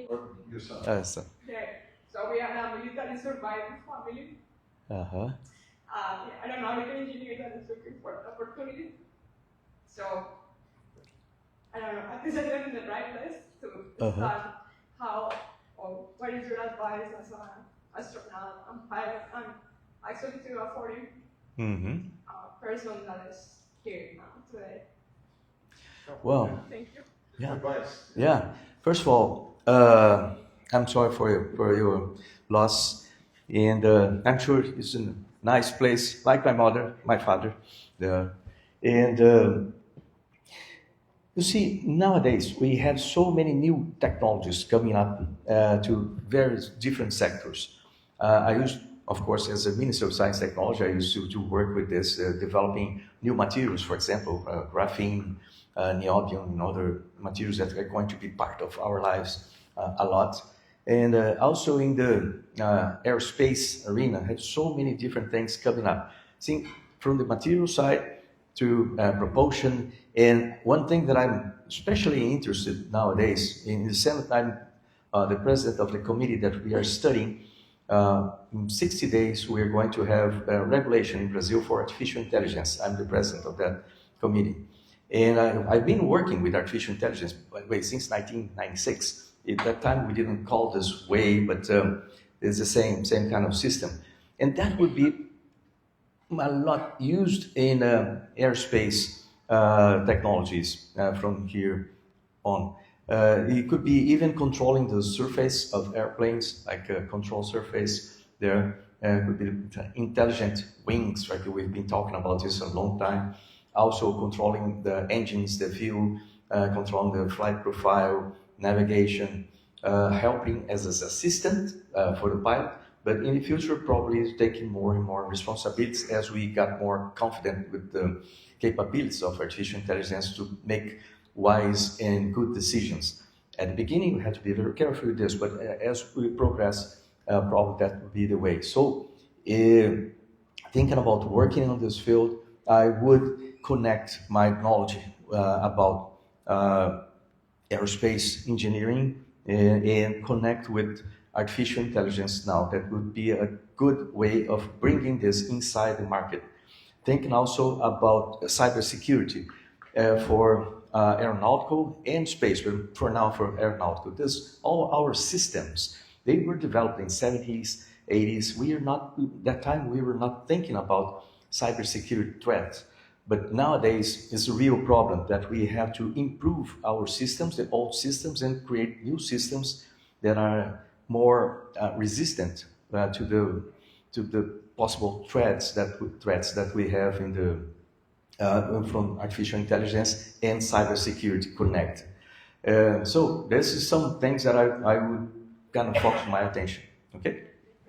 Or your son? Son. Yeah. So we are a military survivor family. Uh-huh. I don't know, an engineer that is looking for an opportunity. So, I don't know, I think I'm in the right place to start how, or what is your advice as an astronaut and pilot, and actually to a foreign person that is here now today. Well, Thank you. yeah. Advice. Yeah. First of all, I'm sorry for your loss, and I'm sure it's a nice place, like my mother, my father, there. And you see, nowadays we have so many new technologies coming up to various different sectors. I used, of course, as a Minister of Science and Technology, I used to work with this, developing new materials, for example, graphene, niobium, and other materials that are going to be part of our lives a lot. And also in the aerospace arena, have so many different things coming up. See, from the material side to propulsion. And one thing that I'm especially interested nowadays, in the Senate, I'm the president of the committee that we are studying. In 60 days, we are going to have a regulation in Brazil for artificial intelligence. I'm the president of that committee. And I've been working with artificial intelligence, by the way, since 1996. At that time, we didn't call this way, but it's the same kind of system. And that would be a lot used in airspace technologies from here on. It could be even controlling the surface of airplanes, like a control surface there. Could be intelligent wings, right? We've been talking about this a long time. Also controlling the engines, the fuel, controlling the flight profile, navigation, helping as an assistant for the pilot. But in the future, probably taking more and more responsibilities as we got more confident with the capabilities of artificial intelligence to make wise and good decisions. At the beginning, we had to be very careful with this, but as we progress, probably that would be the way. So, thinking about working on this field, I would connect my knowledge about aerospace engineering and connect with artificial intelligence now. That would be a good way of bringing this inside the market. Thinking also about cybersecurity for aeronautical and space, but for now for aeronautical. This, all our systems, they were developed in 70s, 80s. That time we were not thinking about cybersecurity threats. But nowadays, it's a real problem that we have to improve our systems, the old systems, and create new systems that are more resistant to the possible threats that we have in the from artificial intelligence and cybersecurity connect. So this is some things that I would kind of focus my attention. Okay.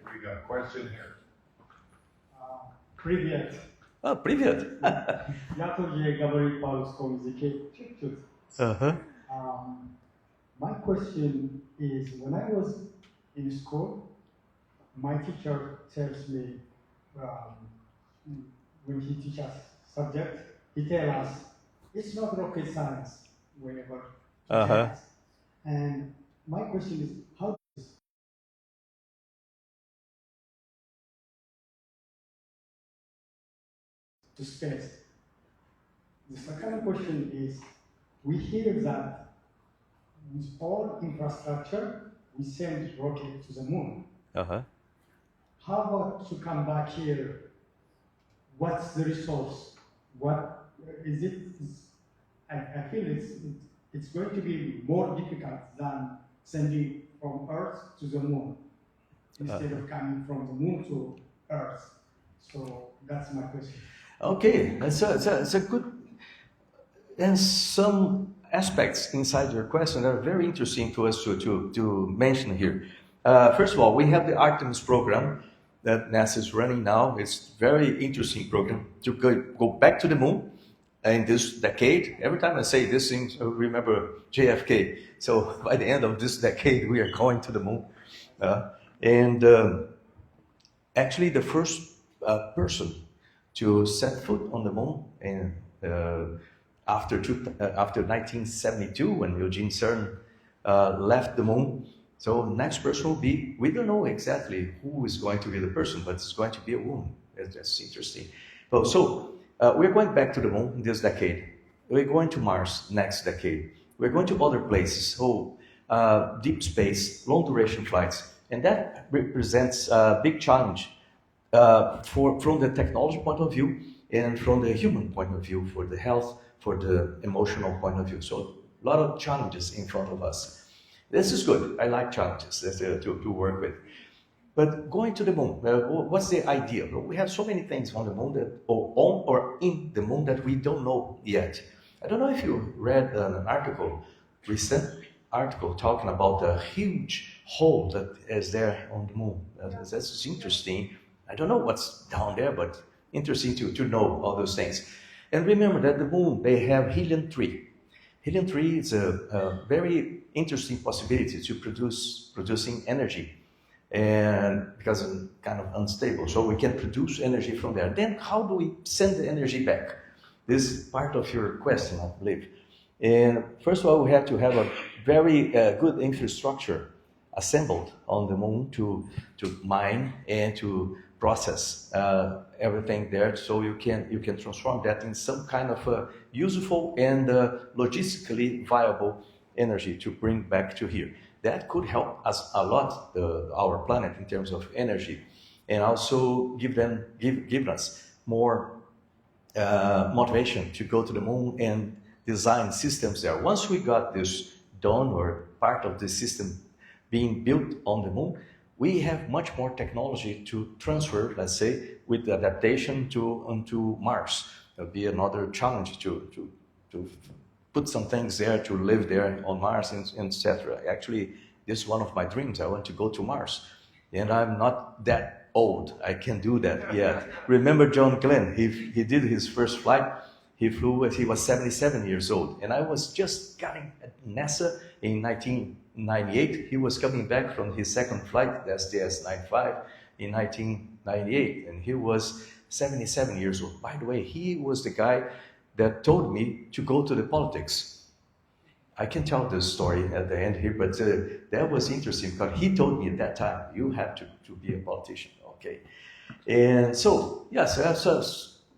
We got a question here. Привет. Oh, привет. Я тоже говорю по-русскому языке чуть-чуть. My question is, when I was in school, my teacher tells me, when he teaches subject, he tells us, it's not rocket science, whenever he tells us. And my question is, how to space? The second question is, we hear that with all infrastructure, we send rocket to the moon. How about to come back here? What's the resource? What is it? I feel it's going to be more difficult than sending from Earth to the moon instead of coming from the moon to Earth. So that's my question. Okay, it's a good, and some aspects inside your question that are very interesting to us to mention here. First of all, we have the Artemis program that NASA is running now. It's a very interesting program to go back to the moon in this decade. Every time I say this thing, I remember JFK. So by the end of this decade, we are going to the moon. Actually, the first person to set foot on the moon after 1972, when Eugene Cernan left the moon. So next person will be, we don't know exactly who is going to be the person, but it's going to be a woman. That's interesting. So we're going back to the moon this decade. We're going to Mars next decade. We're going to other places, deep space, long duration flights. And that represents a big challenge from the technology point of view and from the human point of view, for the health, for the emotional point of view. So a lot of challenges in front of us. This is good. I like challenges to work with. But going to the moon, what's the idea? We have so many things on the moon or in the moon that we don't know yet. I don't know if you read an recent article talking about the huge hole that is there on the moon. That's interesting. I don't know what's down there, but interesting to know all those things. And remember that the moon, they have helium-3. Helium-3 is a very interesting possibility to producing energy, and because it's kind of unstable, so we can produce energy from there. Then how do we send the energy back? This is part of your question, I believe. And first of all, we have to have a very good infrastructure assembled on the moon to mine and to process everything there, so you can transform that in some kind of useful and logistically viable energy to bring back to here. That could help us a lot, our planet, in terms of energy, and also give us more motivation to go to the moon and design systems there. Once we got this done, or part of the system being built on the moon, we have much more technology to transfer, let's say, with the adaptation onto Mars. There'll be another challenge to put some things there, to live there on Mars, and etc. Actually, this is one of my dreams. I want to go to Mars. And I'm not that old. I can do that yet. Remember John Glenn? He did his first flight. He flew when he was 77 years old. And I was just getting at NASA in 1998. He was coming back from his second flight, the STS-95, in 1998. And he was 77 years old. By the way, he was the guy that told me to go to the politics. I can tell this story at the end here, but that was interesting because he told me at that time, you have to be a politician, okay? And so, yes, there's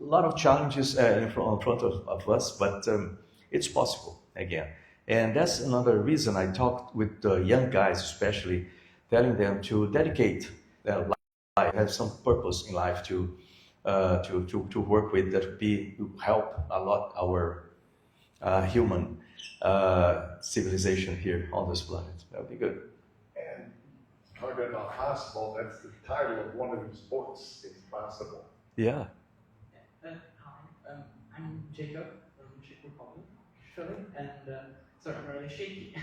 a lot of challenges in front of us, but it's possible, again. And that's another reason I talked with the young guys, especially, telling them to dedicate their life, have some purpose in life to work with, that will help a lot our human civilization here on this planet. That would be good. And talking about possible, that's the title of one of his books, It's Possible. Yeah. Hi, I'm Jacob from Czech Republic, actually, and sorry, I'm really shaky.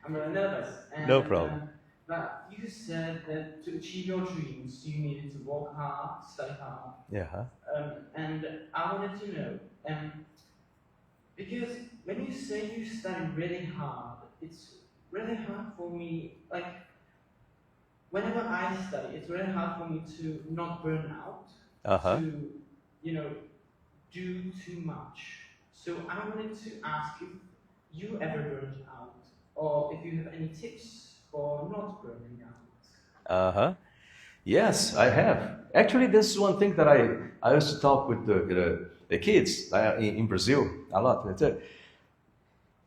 I'm really nervous. And, no problem. But you said that to achieve your dreams, you needed to work hard, study hard. Yeah. And I wanted to know, because when you say you study really hard, it's really hard for me, like, whenever I study, it's really hard for me to not burn out, to, do too much. So I wanted to ask if you ever burned out, or if you have any tips for not burning out. Yes, I have. Actually, this is one thing that I used to talk with the kids in Brazil a lot.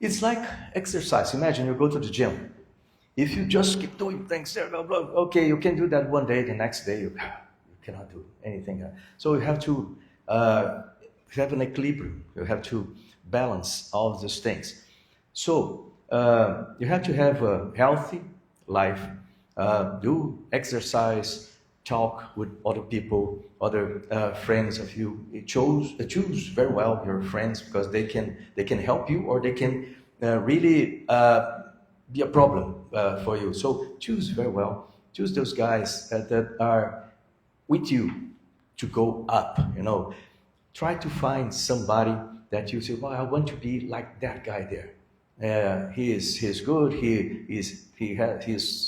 It's like exercise. Imagine you go to the gym. If you just keep doing things there, blah, blah, okay, you can do that one day, the next day you cannot do anything. So you have to have an equilibrium. You have to balance all of these things. So you have to have a healthy life, do exercise, talk with other people, other friends of you. Choose very well your friends, because they can help you, or they can really be a problem for you. So choose very well. Choose those guys that are with you to go up. Try to find somebody that you say, well, I want to be like that guy there. He's good. He's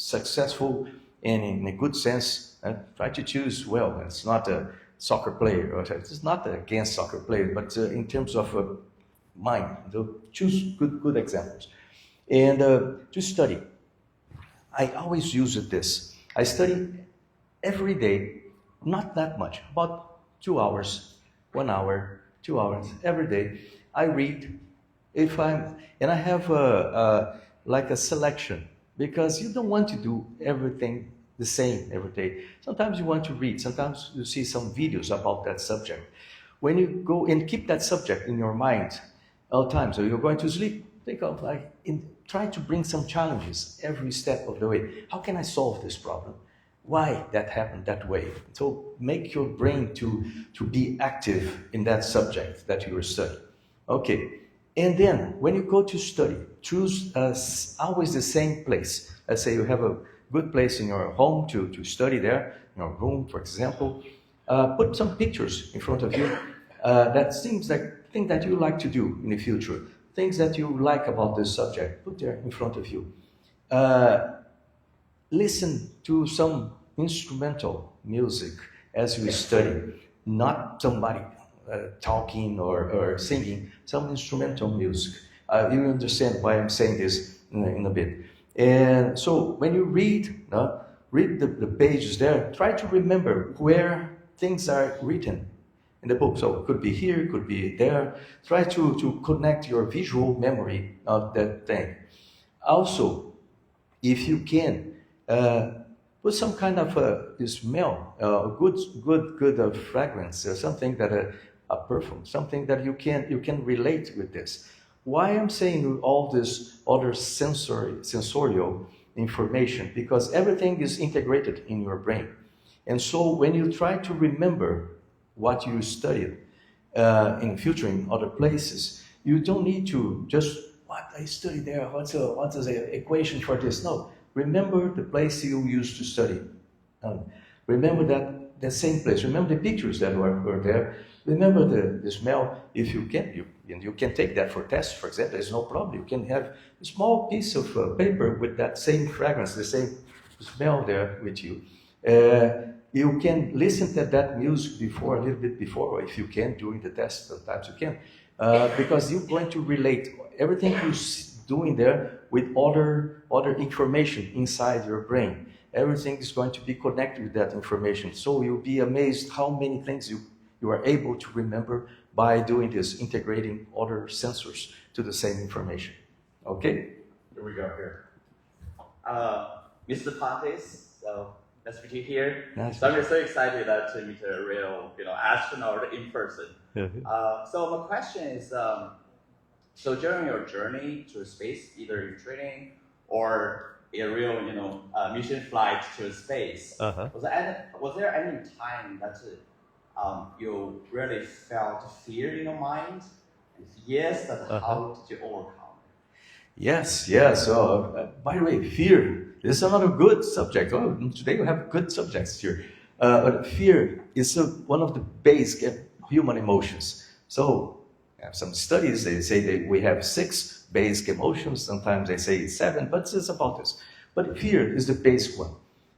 successful, and in a good sense. Try to choose well. It's not a soccer player, or it's not against soccer players, but in terms of mind, choose good examples. And to study, I always use this. I study every day, not that much, about 2 hours, 1 hour, 2 hours every day. I read. And I have like a selection, because you don't want to do everything the same every day. Sometimes you want to read. Sometimes you see some videos about that subject. When you go and keep that subject in your mind all the time, so you're going to sleep, think of try to bring some challenges every step of the way. How can I solve this problem? Why that happened that way? So make your brain to be active in that subject that you are studying. Okay. And then when you go to study, choose always the same place. Let's say you have a good place in your home to study there, in your room, for example. Put some pictures in front of you that seems like things that you like to do in the future, things that you like about this subject. Put there in front of you. Listen to some instrumental music as you study, not somebody talking or singing, some instrumental music. You understand why I'm saying this in a bit. And so when you read the pages there, try to remember where things are written in the book. So it could be here, it could be there. Try to connect your visual memory of that thing. Also, if you can, put some kind of smell, good fragrance, something that a perfume, something that you can relate with this. Why I'm saying all this other sensorial information? Because everything is integrated in your brain. And so when you try to remember what you studied in the future in other places, you don't need to just, what I studied there, what is the equation for this? No, remember the place you used to study. Remember that same place. Remember the pictures that were there. Remember the smell. If you can, you can take that for tests, for example. There's no problem. You can have a small piece of paper with that same fragrance, the same smell there with you. You can listen to that music before, a little bit before, or if you can, during the test, sometimes you can. Because you're going to relate everything you're doing there with other information inside your brain. Everything is going to be connected with that information. So you'll be amazed how many things you are able to remember by doing this, integrating other sensors to the same information. Okay? Here we go here. Mr. Pontes, so nice to meet you here. Nice so I'm so excited to meet a real, astronaut in person. So my question is, so during your journey to space, either in training or a real, mission flight to space, was there any time that you really felt fear in your mind? If yes, then how did you overcome? Yes. So, by the way, fear is another good subject. Oh, today we have good subjects here. But fear is one of the basic human emotions. So, some studies, they say that we have 6 basic emotions. Sometimes they say 7, but it's about this. But fear is the basic one.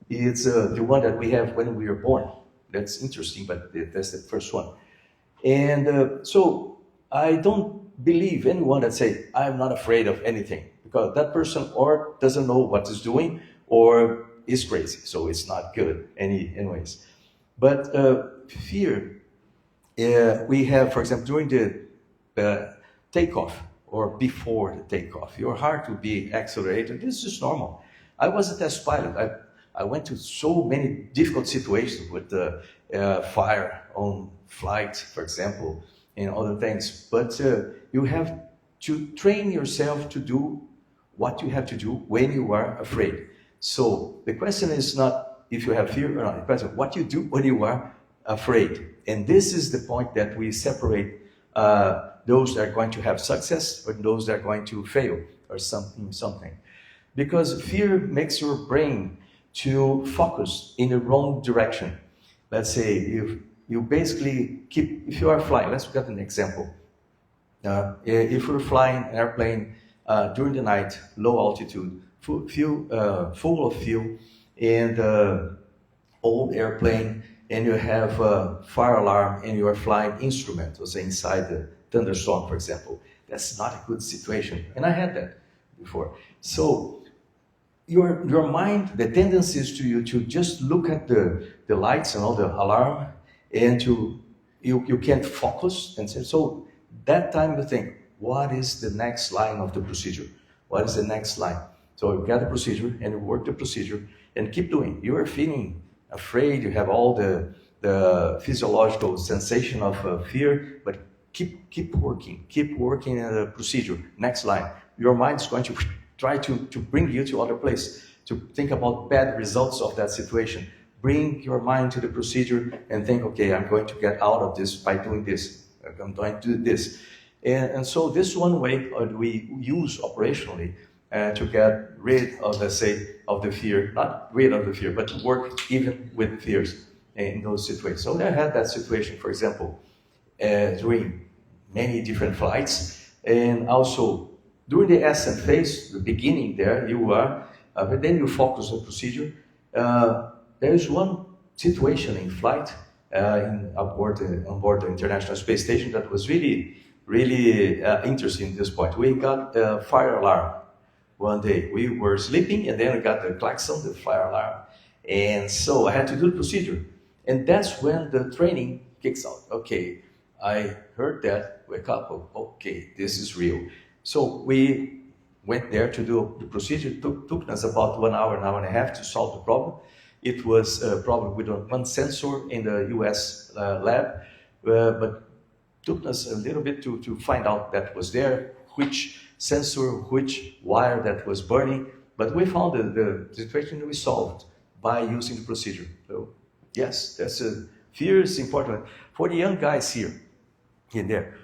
It's the one that we have when we are born. That's interesting, but that's the first one. And so I don't believe anyone that say, I'm not afraid of anything, because that person or doesn't know what is doing or is crazy. So it's not good anyways. But fear, we have, for example, during the takeoff or before the takeoff, your heart will be accelerated. This is normal. I was a test pilot. I went to so many difficult situations with the fire on flight, for example, and other things. But you have to train yourself to do what you have to do when you are afraid. So the question is not if you have fear or not. The question is what you do when you are afraid. And this is the point that we separate those that are going to have success from those that are going to fail or something. Because fear makes your brain to focus in the wrong direction. Let's say if you basically if you are flying, let's look at an example. If you're flying an airplane during the night, low altitude, full of fuel, and old airplane, and you have a fire alarm, and you are flying instrument, let's say inside the thunderstorm, for example. That's not a good situation. And I had that. before. So your mind, the tendency is to just look at the lights and all the alarm, and you can't focus. And so that time you think, what is the next line of the procedure? What is the next line? So you get the procedure and you work the procedure and keep doing. You are feeling afraid, you have all the physiological sensation of fear, but keep working in the procedure. Next line. Your mind is going to try to bring you to other place, to think about bad results of that situation. Bring your mind to the procedure and think, okay, I'm going to get out of this by doing this. I'm going to do this. And so this one way we use operationally to get rid of, let's say, of the fear, not rid of the fear, but to work even with fears in those situations. So I had that situation, for example, during many different flights, and also during the ascent phase, the beginning there, you are, but then you focus on the procedure. There is one situation in flight on board the International Space Station that was really interesting at this point. We got a fire alarm one day. We were sleeping and then we got the klaxon, the fire alarm. And so I had to do the procedure. And that's when the training kicks out. Okay, I heard that, wake up, okay, this is real. So we went there to do the procedure. It took us about 1 hour, an hour and a half to solve the problem. It was a problem with one sensor in the US lab, but took us a little bit to find out that was there, which sensor, which wire that was burning. But we found the situation we solved by using the procedure. So yes, that's fear is important. For the young guys here in there,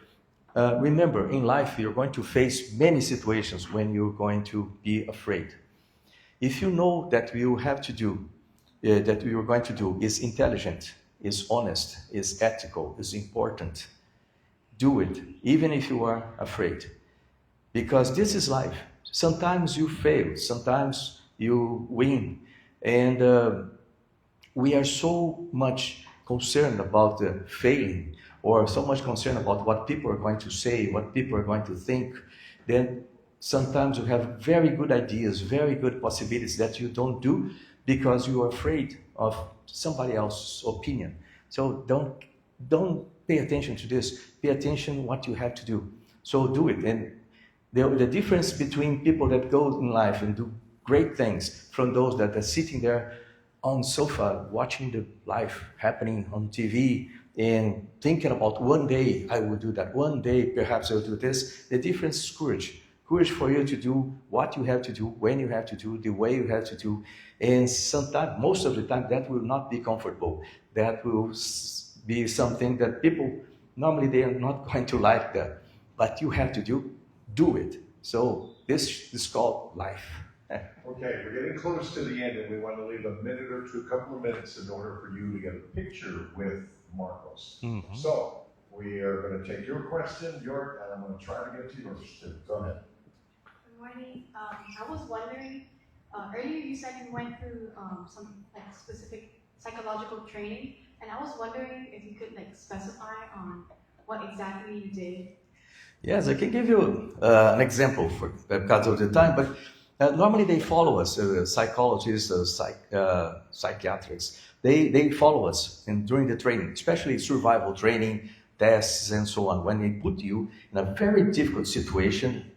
remember, in life you're going to face many situations when you're going to be afraid. If you know that you have to do, that you're going to do is intelligent, is honest, is ethical, is important, do it, even if you are afraid. Because this is life. Sometimes you fail, sometimes you win. And we are so much concerned about the failing, or so much concerned about what people are going to say, what people are going to think, then sometimes you have very good ideas, very good possibilities that you don't do because you are afraid of somebody else's opinion. So don't pay attention to this. Pay attention to what you have to do. So do it. And the difference between people that go in life and do great things from those that are sitting there on sofa watching the life happening on TV and thinking about one day I will do that, one day perhaps I'll do this. The difference is courage. Courage for you to do what you have to do, when you have to do, the way you have to do. And sometimes, most of the time, that will not be comfortable. That will be something that people, normally they are not going to like that. But you have to do it. So this is called life. Okay, we're getting close to the end, and we want to leave a minute or two, a couple of minutes in order for you to get a picture with Marcos. Mm-hmm. So we are going to take your question, and I'm going to try to get to yours too. Go ahead. Good morning. I was wondering, earlier you said you went through some specific psychological training, and I was wondering if you could specify on what exactly you did. Yes, I can give you an example because of the time, but normally they follow us, psychologists, psychiatrists. They follow us during the training, especially survival training, tests, and so on. When they put you in a very difficult situation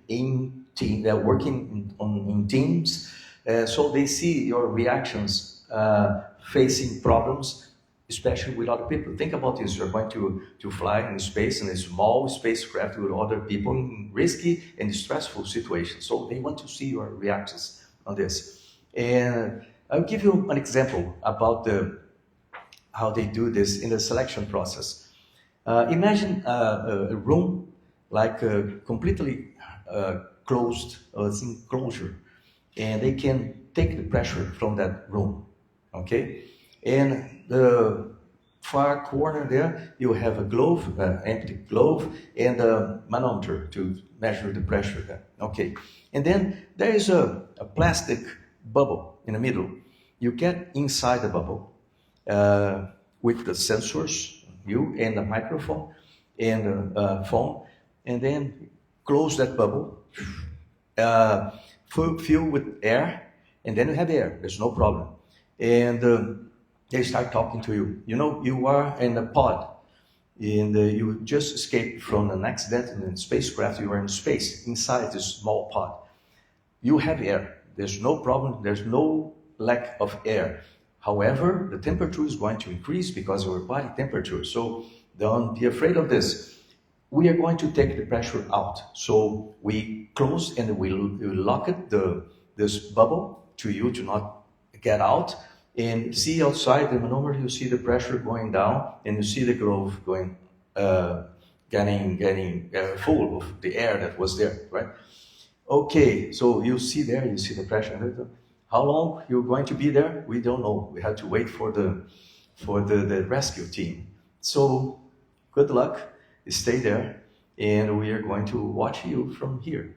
they're working in teams, so they see your reactions facing problems, especially with other people. Think about this: you're going to fly in space in a small spacecraft with other people in risky and stressful situations. So they want to see your reactions on this. And I'll give you an example about how they do this in the selection process. Imagine a room like completely closed, it's enclosure, and they can take the pressure from that room, okay? And the far corner there, you have a glove, empty glove, and a manometer to measure the pressure there, okay? And then there is a plastic bubble in the middle. You get inside the bubble with the sensors, you and the microphone and the phone, and then close that bubble, filled with air, and then you have air. There's no problem. And they start talking to you. You know, you are in a pod, and you just escaped from an accident in a spacecraft. You are in space, inside this small pod. You have air. There's no problem. There's no lack of air. However, the temperature is going to increase because of our body temperature. So don't be afraid of this. We are going to take the pressure out. So we close and we lock it, this bubble, to you to not get out. And see outside the maneuver, you see the pressure going down, and you see the grove going, getting full of the air that was there, right? Okay, so you see there, you see the pressure. How long you're going to be there? We don't know. We have to wait for the rescue team. So good luck. Stay there, and we are going to watch you from here.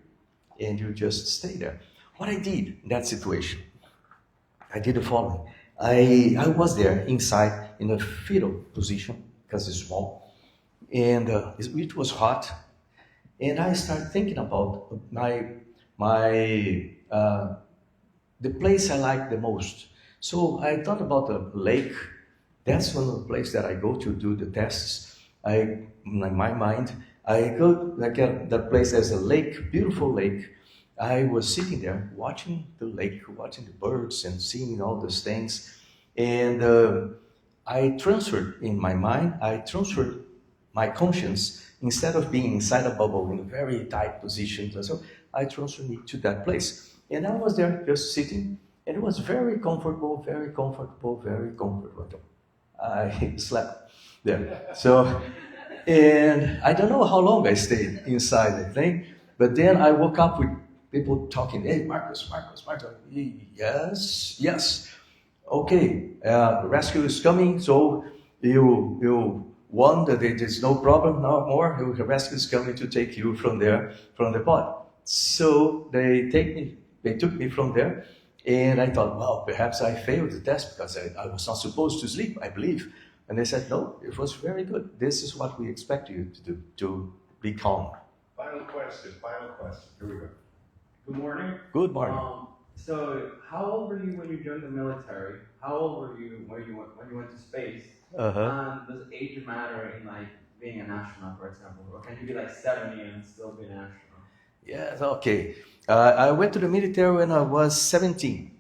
And you just stay there. What I did in that situation, I did the following. I was there inside in a fetal position because it's small, and it was hot. And I started thinking about the place I like the most. So I thought about the lake. That's one of the places that I go to do the tests. In my mind, I go like at that place. There's a lake, beautiful lake. I was sitting there watching the lake, watching the birds and seeing all those things. And I transferred in my mind, I transferred my conscience, instead of being inside a bubble in a very tight position. So I transferred it to that place. And I was there just sitting, and it was very comfortable, very comfortable, very comfortable. I slept there. So, and I don't know how long I stayed inside the thing, but then I woke up with people talking, hey, Marcos. Yes. Okay, the rescue is coming, so you won, that there's no problem no more. The rescue is coming to take you from there, from the pod. So they took me from there, and I thought, well, perhaps I failed the test because I was not supposed to sleep, I believe. And they said, no, it was very good. This is what we expect you to do, to be calm. Final question. Here we go. Good morning. Good morning. So, how old were you when you joined the military? How old were you when you went to space? And does age matter in like being an astronaut, for example, or can you be like 70 and still be an astronaut? Yes. Okay. I went to the military when I was 17.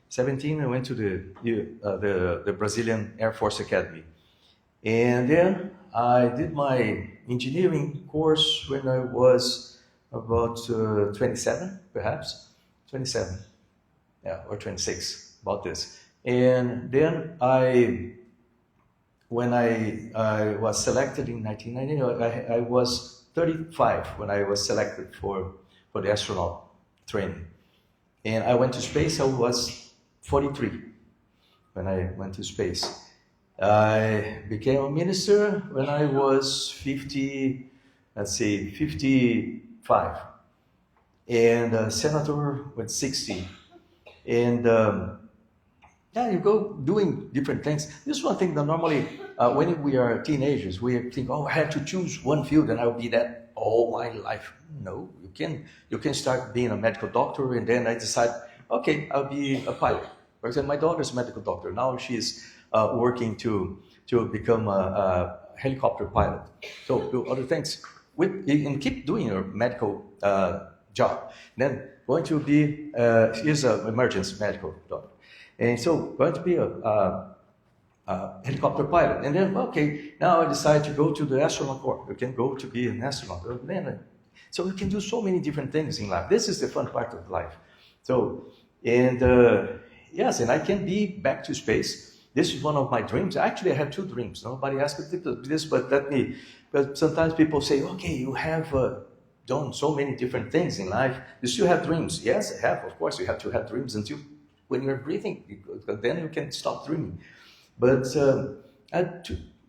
17, I went to the Brazilian Air Force Academy, and then I did my engineering course when I was about 27, perhaps 27. Yeah, or 26, about this. And then when I was selected in 1990, I was 35 when I was selected for the astronaut training. And I went to space, I was 43 when I went to space. I became a minister when I was 55. And a senator with 60. And you go doing different things. This is one thing that normally, when we are teenagers, we think, I have to choose one field and I'll be that all my life. No, you can start being a medical doctor, and then I decide, okay, I'll be a pilot. For example, my daughter's a medical doctor. Now she's working to become a helicopter pilot. So do other things. And keep doing your medical job. Then going to be, she's an emergency medical doctor. And so going to be a helicopter pilot. And then, okay, now I decide to go to the astronaut corps. You can go to be an astronaut. So you can do so many different things in life. This is the fun part of life. So, and yes, and I can be back to space. This is one of my dreams. Actually, I have two dreams. Nobody asked me this, but sometimes people say, okay, you have done so many different things in life. You still have dreams. Yes, I have. Of course, you have to have dreams until when you're breathing, because then you can stop dreaming. But I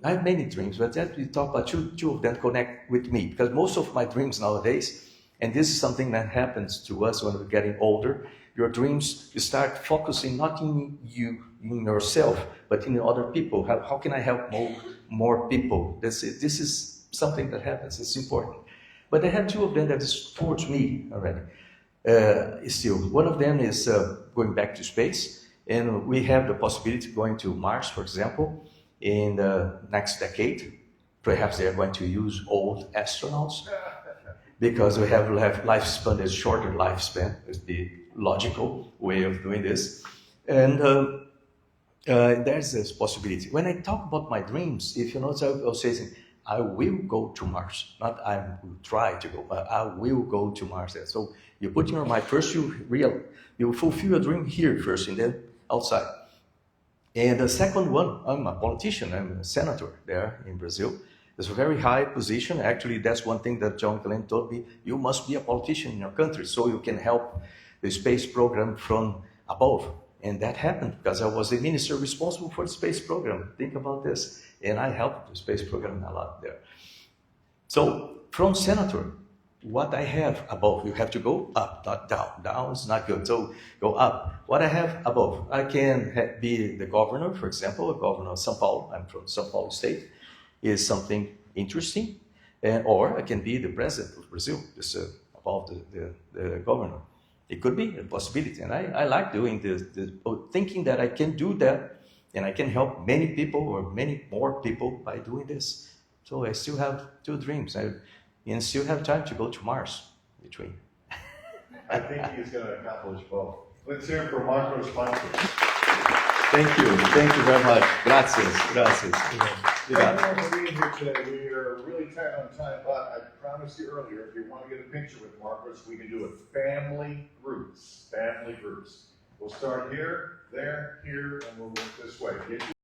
have many dreams, but that we talk about two of them connect with me, because most of my dreams nowadays, and this is something that happens to us when we're getting older, your dreams, you start focusing not in you, in yourself, but in other people. How can I help more people? This is something that happens. It's important. But I have two of them that is towards me already. Still, one of them is going back to space, and we have the possibility of going to Mars, for example, in the next decade. Perhaps they are going to use old astronauts because we have lifespan, a shorter lifespan, is the logical way of doing this. And there's this possibility. When I talk about my dreams, if you notice, I was saying, I will go to Mars. Not I will try to go, but I will go to Mars. So you put in your mind, first you fulfill your dream here first, and then outside. And the second one, I'm a politician, I'm a senator there in Brazil. It's a very high position. Actually, that's one thing that John Glenn told me. You must be a politician in your country so you can help the space program from above. And that happened because I was the minister responsible for the space program. Think about this. And I helped the space program a lot there. So from senator, what I have above, you have to go up, not down. Down is not good, so go up. What I have above, I can be the governor, for example, a governor of São Paulo. I'm from São Paulo state. Is something interesting, or I can be the president of Brazil, just above the governor. It could be a possibility, and I like doing this, thinking that I can do that, and I can help many people or many more people by doing this. So I still have two dreams, and still have time to go to Mars between. I think he's going to accomplish both. Let's hear it for Marcos Pontes. Thank you very much. Gracias. Thank you for being here today. We are really tight on time, but I promised you earlier, if you want to get a picture with Marcos, we can do it family groups. We'll start here, there, here, and we'll work this way.